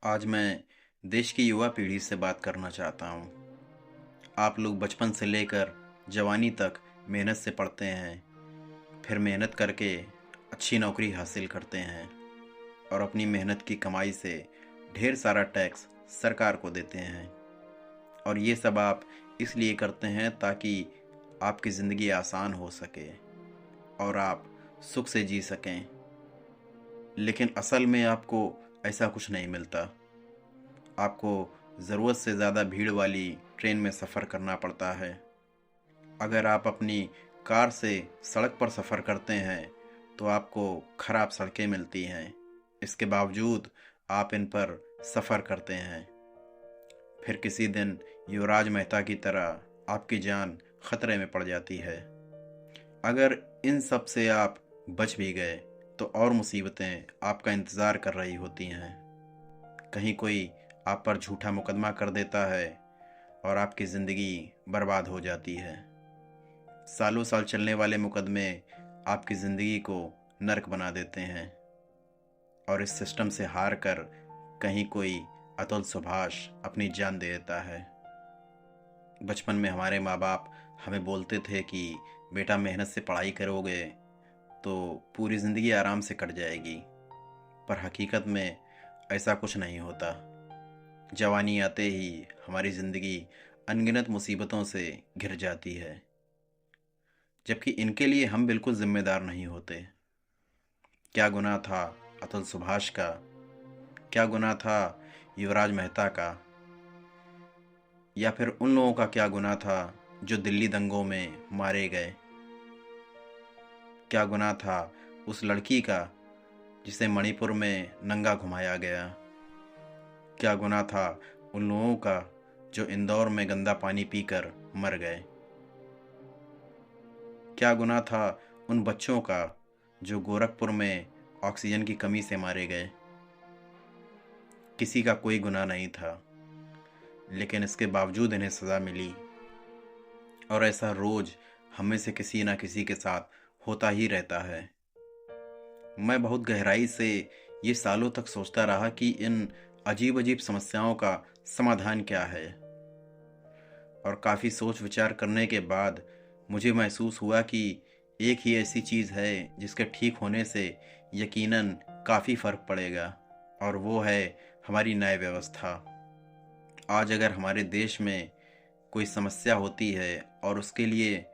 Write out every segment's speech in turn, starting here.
आज मैं देश की युवा पीढ़ी से बात करना चाहता हूँ। आप लोग बचपन से लेकर जवानी तक मेहनत से पढ़ते हैं, फिर मेहनत करके अच्छी नौकरी हासिल करते हैं और अपनी मेहनत की कमाई से ढेर सारा टैक्स सरकार को देते हैं। और ये सब आप इसलिए करते हैं ताकि आपकी ज़िंदगी आसान हो सके और आप सुख से जी सकें। लेकिन असल में आपको ऐसा कुछ नहीं मिलता। आपको ज़रूरत से ज़्यादा भीड़ वाली ट्रेन में सफ़र करना पड़ता है। अगर आप अपनी कार से सड़क पर सफ़र करते हैं तो आपको ख़राब सड़कें मिलती हैं। इसके बावजूद आप इन पर सफ़र करते हैं। फिर किसी दिन युवराज मेहता की तरह आपकी जान खतरे में पड़ जाती है। अगर इन सब से आप बच भी गए तो और मुसीबतें आपका इंतज़ार कर रही होती हैं। कहीं कोई आप पर झूठा मुकदमा कर देता है और आपकी ज़िंदगी बर्बाद हो जाती है। सालों साल चलने वाले मुकदमे आपकी ज़िंदगी को नर्क बना देते हैं और इस सिस्टम से हार कर कहीं कोई अतुल सुभाष अपनी जान दे देता है। बचपन में हमारे माँ बाप हमें बोलते थे कि बेटा मेहनत से पढ़ाई करोगे तो पूरी ज़िंदगी आराम से कट जाएगी, पर हकीकत में ऐसा कुछ नहीं होता। जवानी आते ही हमारी ज़िंदगी अनगिनत मुसीबतों से घिर जाती है, जबकि इनके लिए हम बिल्कुल जिम्मेदार नहीं होते। क्या गुनाह था अतुल सुभाष का? क्या गुनाह था युवराज मेहता का? या फिर उन लोगों का क्या गुनाह था जो दिल्ली दंगों में मारे गए? क्या गुनाह था उस लड़की का जिसे मणिपुर में नंगा घुमाया गया? क्या गुनाह था उन लोगों का जो इंदौर में गंदा पानी पीकर मर गए? क्या गुनाह था उन बच्चों का जो गोरखपुर में ऑक्सीजन की कमी से मारे गए? किसी का कोई गुनाह नहीं था, लेकिन इसके बावजूद इन्हें सज़ा मिली। और ऐसा रोज हम में से किसी न किसी के साथ होता ही रहता है। मैं बहुत गहराई से ये सालों तक सोचता रहा कि इन अजीब अजीब समस्याओं का समाधान क्या है, और काफ़ी सोच विचार करने के बाद मुझे महसूस हुआ कि एक ही ऐसी चीज़ है जिसके ठीक होने से यकीनन काफ़ी फ़र्क पड़ेगा, और वो है हमारी न्याय व्यवस्था। आज अगर हमारे देश में कोई समस्या होती है और उसके लिए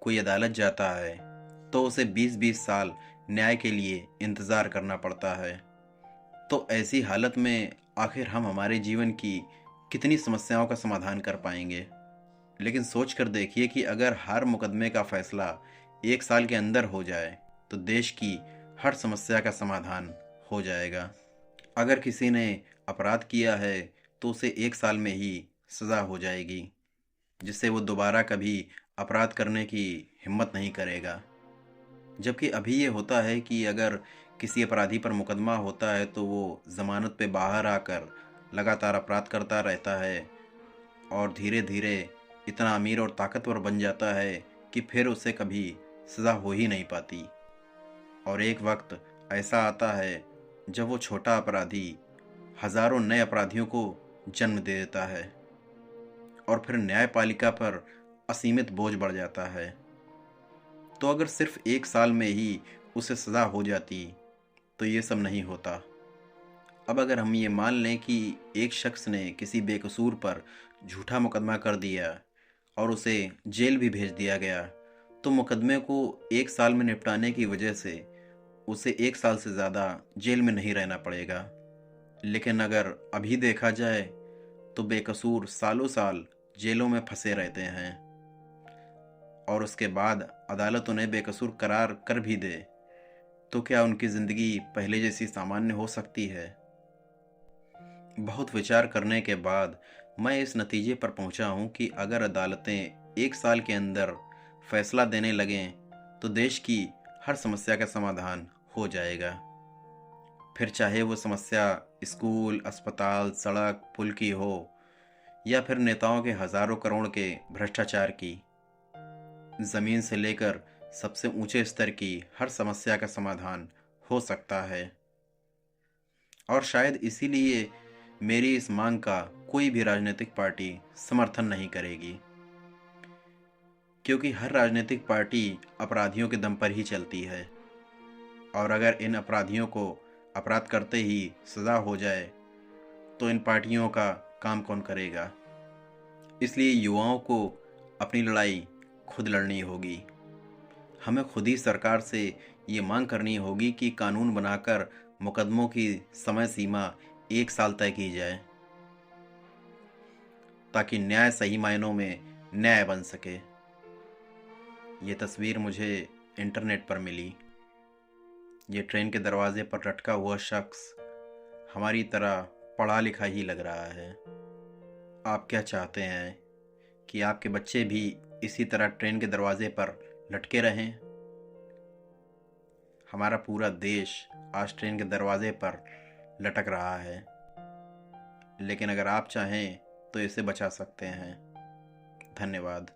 कोई अदालत जाता है तो उसे 20-20 साल न्याय के लिए इंतज़ार करना पड़ता है। तो ऐसी हालत में आखिर हम हमारे जीवन की कितनी समस्याओं का समाधान कर पाएंगे? लेकिन सोच कर देखिए कि अगर हर मुकदमे का फैसला 1 साल के अंदर हो जाए तो देश की हर समस्या का समाधान हो जाएगा। अगर किसी ने अपराध किया है तो उसे 1 साल में ही सज़ा हो जाएगी, जिससे वो दोबारा कभी अपराध करने की हिम्मत नहीं करेगा। जबकि अभी ये होता है कि अगर किसी अपराधी पर मुकदमा होता है तो वो ज़मानत पे बाहर आकर लगातार अपराध करता रहता है और धीरे धीरे इतना अमीर और ताकतवर बन जाता है कि फिर उसे कभी सज़ा हो ही नहीं पाती। और एक वक्त ऐसा आता है जब वो छोटा अपराधी हजारों नए अपराधियों को जन्म दे देता है और फिर न्यायपालिका पर असीमित बोझ बढ़ जाता है। तो अगर सिर्फ 1 साल में ही उसे सज़ा हो जाती तो ये सब नहीं होता। अब अगर हम ये मान लें कि एक शख्स ने किसी बेकसूर पर झूठा मुकदमा कर दिया और उसे जेल भी भेज दिया गया, तो मुकदमे को 1 साल में निपटाने की वजह से उसे 1 साल से ज़्यादा जेल में नहीं रहना पड़ेगा। लेकिन अगर अभी देखा जाए तो बेकसूर सालों साल जेलों में फंसे रहते हैं और उसके बाद अदालत उन्हें बेकसूर करार कर भी दे तो क्या उनकी ज़िंदगी पहले जैसी सामान्य हो सकती है? बहुत विचार करने के बाद मैं इस नतीजे पर पहुंचा हूं कि अगर अदालतें 1 साल के अंदर फैसला देने लगें तो देश की हर समस्या का समाधान हो जाएगा। फिर चाहे वो समस्या स्कूल, अस्पताल, सड़क, पुल की हो या फिर नेताओं के हजारों करोड़ के भ्रष्टाचार की। ज़मीन से लेकर सबसे ऊंचे स्तर की हर समस्या का समाधान हो सकता है। और शायद इसीलिए मेरी इस मांग का कोई भी राजनीतिक पार्टी समर्थन नहीं करेगी, क्योंकि हर राजनीतिक पार्टी अपराधियों के दम पर ही चलती है, और अगर इन अपराधियों को अपराध करते ही सज़ा हो जाए तो इन पार्टियों का काम कौन करेगा। इसलिए युवाओं को अपनी लड़ाई खुद लड़नी होगी। हमें खुद ही सरकार से ये मांग करनी होगी कि कानून बनाकर मुकदमों की समय सीमा 1 साल तय की जाए, ताकि न्याय सही मायनों में न्याय बन सके। ये तस्वीर मुझे इंटरनेट पर मिली। ये ट्रेन के दरवाजे पर लटका हुआ शख्स हमारी तरह पढ़ा लिखा ही लग रहा है। आप क्या चाहते हैं कि आपके बच्चे भी इसी तरह ट्रेन के दरवाजे पर लटके रहें? हमारा पूरा देश आज ट्रेन के दरवाजे पर लटक रहा है, लेकिन अगर आप चाहें तो इसे बचा सकते हैं। धन्यवाद।